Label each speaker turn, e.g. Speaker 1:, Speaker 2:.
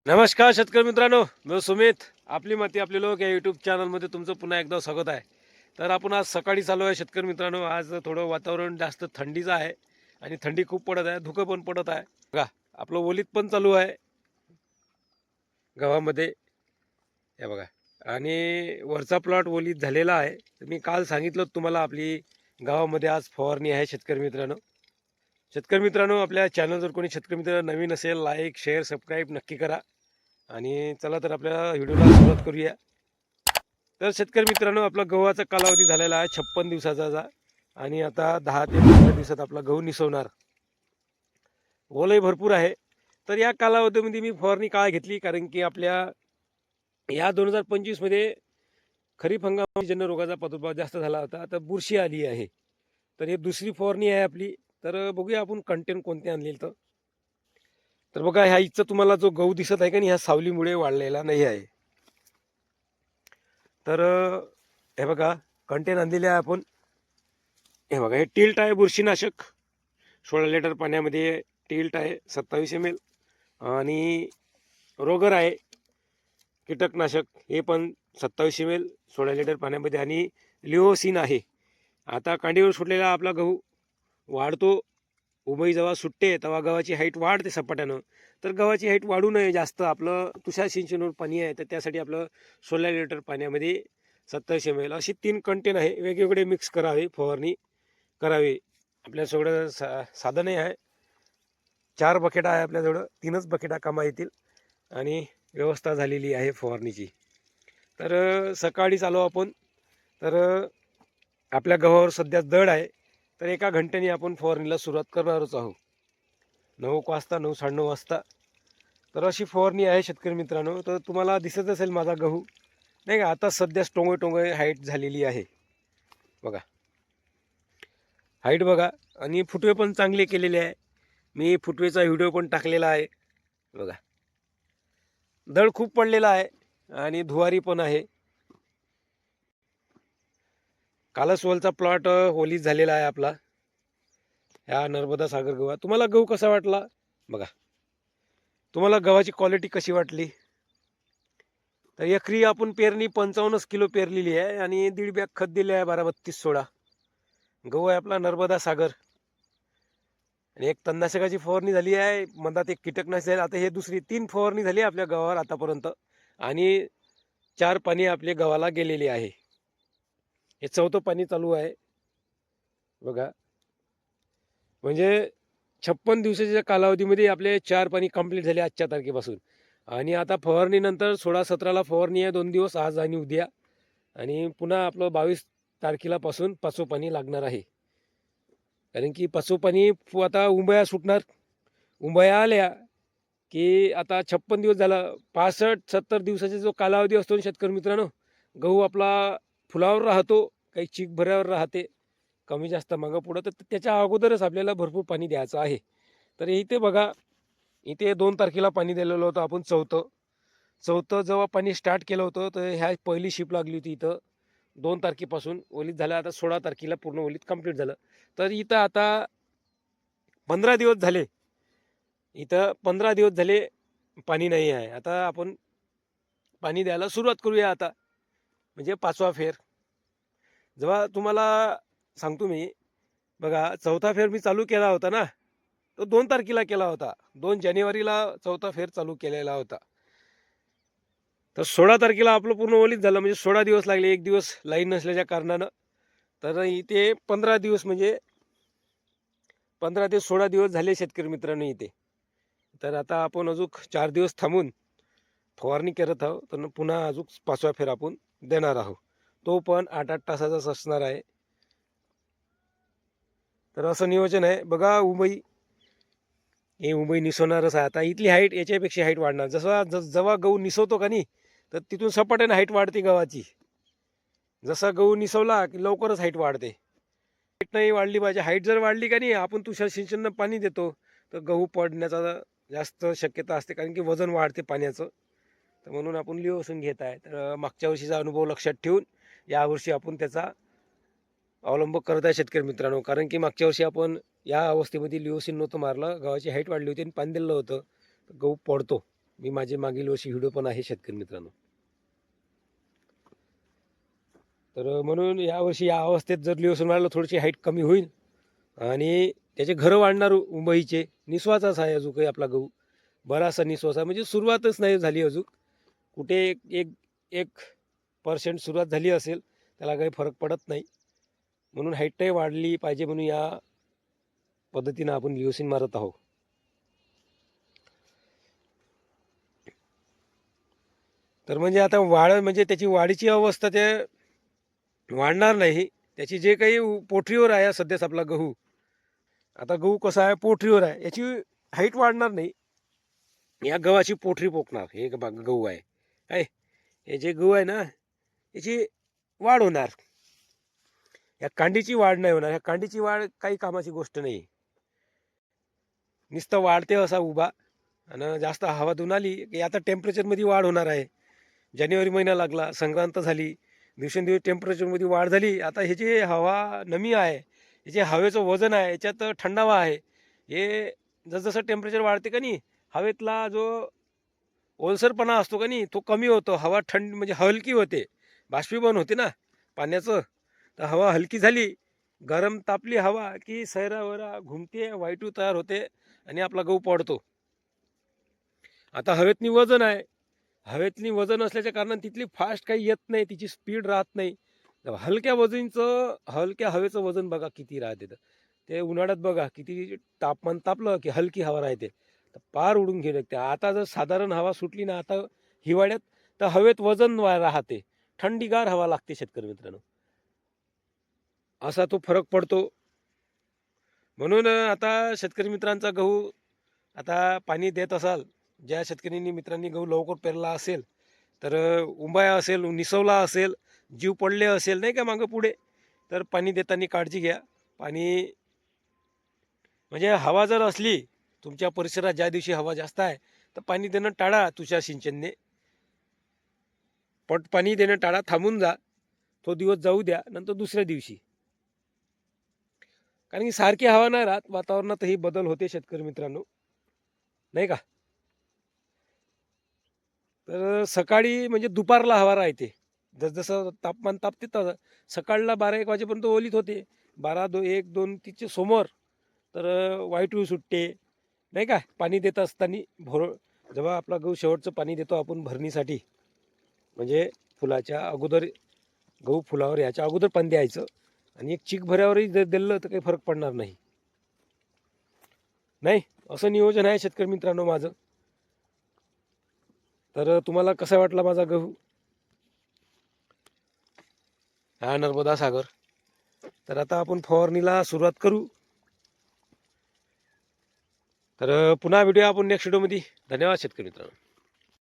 Speaker 1: नमस्कार शेतकरी मित्रांनो, मी सुमित. आपली माती आपले लोक या यूट्यूब चॅनलमध्ये तुमचं पुन्हा एकदा स्वागत आहे. तर आपण आज सकाळी चालू आहे शेतकरी मित्रांनो. आज थोडं वातावरण जास्त थंडीचं आहे आणि थंडी खूप पडत आहे, धुकं पण पडत आहे. बघा, आपलं ओलीत पण चालू आहे गावामध्ये. हे बघा, आणि वरचा प्लॉट ओलीत झालेला आहे. तर मी काल सांगितलं तुम्हाला आपली गावामध्ये आज फवारणी आहे शेतकरी मित्रांनो. शेतकरी मित्रांनो, आपल्या चॅनल जर कोणी शेतकरी मित्र नवीन असेल, लाईक शेअर सबस्क्राईब नक्की करा. आणि चला तर आपल्या व्हिडिओला सुरुवात करूया. तर शेतकरी मित्रांनो, आपला गव्हाचा कालावधी झालेला आहे 56 दिवसाचा. आणि आता 10 ते 15 दिवसात आपला गहू निसवणार. ओलही भरपूर आहे. तर या कालावधीमध्ये मी फवारणी काय घेतली, कारण की आपल्या या 2025 मध्ये खरीप हंगामात जन्य रोगाचा प्रादुर्भाव जास्त झाला होता. तर बुरशी आली आहे. तर ही दुसरी फवारणी आहे आपली. तर बघूया आपण कंटेंट कोणते आणले. तर बघा, ह्या इथचा तुम्हाला जो गहू दिसत आहे का नाही, ह्या सावलीमुळे वाढलेला नाही आहे. तर हे बघा, कंटेन आणलेले आहे आपण. हे बघा, हे टिल्ट आहे बुरशीनाशक. 16 लिटर पाण्यामध्ये टिल्ट आहे 27 ml. आणि रोगर आहे कीटकनाशक, हे पण 27 ml 16 लिटर पाण्यामध्ये. आणि लिओसिन आहे. आता कांडीवर सुटलेला आपला गहू वाढतो. उभई जेव्हा सुटते तेव्हा गव्हाची हाईट वाढते सपाट्यानं. तर गव्हाची हाईट वाढू नये जास्त, आपलं तुषार सिंचनवर पाणी आहे, तर त्यासाठी आपलं 16 लिटर पाण्यामध्ये 27 ml अशी 3 कंटेन आहे. वेगवेगळे मिक्स करावे, फवारणी करावी. आपल्या सगळं साधनही आहे. 4 बकेटा आहे आपल्याजवळ, 3च बकेटा कामा येतील. आणि व्यवस्था झालेली आहे फवारणीची. तर सकाळी आलो आपण. तर आपल्या गव्हावर सध्या दड आहे. तर एका घंट्याने आपण फवारणीला सुरुवात करणारच आहोत. 9 वाजता, 9 साडे 9 वाजता. तर अशी फवारणी आहे शेतकरी मित्रांनो. तर तुम्हाला दिसत असेल माझा गहू, नाही का, आता सध्या टोंगे टोंगे हाईट झालेली आहे. बघा, हाईट बघा. आणि फुटवे पण चांगले केलेले आहे. मी फुटवेचा व्हिडिओ पण टाकलेला आहे. बघा, दड खूप पडलेला आहे आणि धुवारी पण आहे. कालच वलचा प्लॉट ओलीत झालेला आहे आपला, ह्या नर्मदा सागर गव्हा. तुम्हाला गहू कसा वाटला बघा, तुम्हाला गव्हाची क्वालिटी कशी वाटली. तर एकरी आपण पेरणी 55 किलो पेरलेली आहे आणि 1.5 बॅग खत दिले आहे 12-32-16. गहू आहे आपला नर्मदा सागर. आणि एक तणनाशकाची फवारणी झाली आहे, मधात एक कीटकनाशक आहे. आता हे दुसरी 3 फवारणी झाली आपल्या गव्हावर आतापर्यंत. आणि 4 पाणी आपल्या गव्हाला गेलेली आहे. हे 4थं पाणी चालू आहे बघा. म्हणजे 56 दिवसाच्या कालावधीमध्ये आपले 4 पाणी कंप्लीट झाले आजच्या तारखेपासून. आणि आता फवारणीनंतर 16-17ला फवारणी आहे, 2 दिवस, आज आणि उद्या. आणि पुन्हा आपलं 22 तारखेला पासून 5वं पाणी लागणार आहे. कारण की 5वं पाणी आता उंबया सुटणार. उंबया आल्या की आता 56 दिवस झाला, 65-70 दिवसाचा जो कालावधी असतो ना शेतकरी मित्रांनो, गहू आपला फुलावर राहतो, काही चीक भऱ्यावर राहते, कमी जास्त मागं पुढं. तर त्याच्या अगोदरच आपल्याला भरपूर पाणी द्यायचं आहे. तर इथे बघा, इथे 2 तारखेला पाणी दिलेलं होतं आपण. चौथं जेव्हा पाणी स्टार्ट केलं होतं, तर ह्या पहिली शिप लागली होती इथं. 2 तारखेपासून ओलीत झालं. आता 16 तारखेला पूर्ण ओलीत कंप्लीट झालं. तर इथं आता 15 दिवस झाले. इथं 15 दिवस झाले पाणी नाही आहे. आता आपण पाणी द्यायला सुरुवात करूया आता, म्हणजे 5वा फेर. जेव्हा तुम्हाला सांगतो मी, बघा, 4था फेर मी चालू केला होता ना, तो 2 तारखेला केला होता. 2 जानेवारीला 4था फेर चालू केलेला होता. तर 16 तारखेला आपलं पूर्ण ओलीत झालं, म्हणजे 16 दिवस लागले. 1 दिवस लाईन नसल्याच्या कारणानं. तर इथे 15 दिवस, म्हणजे 15 ते 16 दिवस झाले शेतकरी मित्रांनो इथे. तर आता आपण अजून 4 दिवस थांबून फवारणी करत आहोत. तर पुन्हा अजून 5वा फेर आपण देणार आहोत. तो पण 8-8 तासाचाच असणार आहे. तर असं नियोजन आहे बघा. हे मुंबई निसवणारच आहे. आता इथली हाईट याच्यापेक्षा हाईट वाढणार. जेव्हा गहू निसवतो का नाही, तर तिथून सपाट्याने हाईट वाढते गव्हाची. जसा गहू निसवला की लवकरच हाईट वाढते. हाईट नाही वाढली पाहिजे. हाईट जर वाढली का नाही, आपण तुषार सिंचननं पाणी देतो, तर गहू पडण्याचा जास्त शक्यता असते, कारण की वजन वाढते पाण्याचं. तर म्हणून आपण लिओसिन घेत आहे. तर मागच्या वर्षीचा अनुभव लक्षात ठेवून यावर्षी आपण त्याचा अवलंब करत आहे शेतकरी मित्रांनो. कारण की मागच्या वर्षी आपण या अवस्थेमध्ये लिओसिन नव्हतं मारलं, गव्हाची हाईट वाढली होती आणि पाणी दिलं होतं, तर गहू पडतो. मी माझे मागील वर्षी व्हिडिओ पण आहे शेतकरी मित्रांनो. तर म्हणून यावर्षी या अवस्थेत जर लिओसन वाढलं थोडीशी हाईट कमी होईल आणि त्याचे घरं वाढणार मुंबईचे. निस्वाचाच आहे अजून काही आपला गहू, बराचसा निस्वाचा, म्हणजे सुरुवातच नाही झाली अजून. कुठे एक एक एक पर्सेंट सुरुवात झाली असेल, त्याला काही फरक पडत नाही. म्हणून हाईटही वाढली पाहिजे म्हणून या पद्धतीनं आपण लिओसिन मारत आहोत. तर म्हणजे आता वाढ म्हणजे त्याची वाढीची अवस्था ते वाढणार नाही. त्याची जे काही पोटरीवर आहे सध्याच आपला गहू, आता गहू कसा आहे पोटरीवर आहे, याची हाईट वाढणार नाही. या गव्हाची पोटरी पोकणार. हे गहू आहे काय, हे जे गहू आहे ना याची वाढ होणार. या कांडीची वाढ नाही होणार. या कांडीची वाढ काही कामाची गोष्ट नाही. नुसतं वाढते असा उभा आणि जास्त हवा धुवून आली की आता टेम्परेचरमध्ये वाढ होणार आहे. जानेवारी महिना लागला, संक्रांत झाली, दिवसेंदिवस टेम्परेचरमध्ये वाढ झाली. आता हे जे हवा नमी आहे, हे जे हवेचं वजन आहे, याच्यात थंडावा आहे. हे जसजसं टेम्परेचर वाढते का नाही, हवेतला जो ओलसरपणा असतो का नाही तो कमी होतो. हवा थंड म्हणजे हलकी होते, बाष्पीभवन होते ना पाण्याचं. तर हवा हलकी झाली, गरम तापली हवा की सैरावैरा घुमते, वायटू तयार होते आणि आपला गहू पडतो. आता हवेतनी वजन आहे, हवेतनी वजन असल्याच्या कारणाने तिथली फास्ट काही येत नाही, तिची स्पीड राहत नाही. हलक्या वजनचं, हलक्या हवेचं वजन बघा किती राहते. तर ते उन्हाळ्यात बघा किती तापमान तापलं की हलकी हवा राहते, तर पार उडून घेऊ लागते. आता जर साधारण हवा सुटली ना आता हिवाळ्यात, तर हवेत वजन राहते, थंडीगार हवा लागते शेतकरी मित्रांनो. असा तो फरक पडतो. म्हणून आता शेतकरी मित्रांचा गहू आता पाणी देत असाल, ज्या शेतकऱ्यांनी मित्रांनी गहू लवकर पेरला असेल, तर उंबाया असेल, निसवला असेल, जीव पडले असेल नाही का मागं पुढे, तर पाणी देताना काळजी घ्या. पाणी म्हणजे हवा जर असली तुमच्या परिसरात, ज्या दिवशी हवा जास्त आहे, तर पाणी देणं टाळा. तुषार सिंचनने पट पाणी देणं टाळा, थांबून जा, तो दिवस जाऊ द्या, नंतर दुसऱ्या दिवशी. कारण की सारखी हवा नाही राहत, वातावरणातही बदल होते शेतकरी मित्रांनो, नाही का. तर सकाळी म्हणजे दुपारला हवा राहते, जसजसं तापमान तापते तसं. सकाळला 12-1 वाजेपर्यंत ओलीत होते, 12-1-2-3च्या समोर तर वाईटू सुटते नाही का. पाणी देत असताना जेव्हा आपला गहू शेवटचं पाणी देतो आपण भरणीसाठी, म्हणजे फुलाच्या अगोदर, गहू फुलावर याच्या अगोदर पाणी द्यायचं. आणि एक चीक भऱ्यावरही जर दिलं तर काही फरक पडणार नाही. नाही, असं नियोजन आहे शेतकरी मित्रांनो माझं. तर तुम्हाला कसा वाटला माझा गहू, हा नर्मदा सागर. तर आता आपण फवारणीला सुरुवात करू. तर पुन्हा व्हिडिओ आपण नेक्स्ट व्हिडिओमध्ये. धन्यवाद शेतकरी मित्रांनो.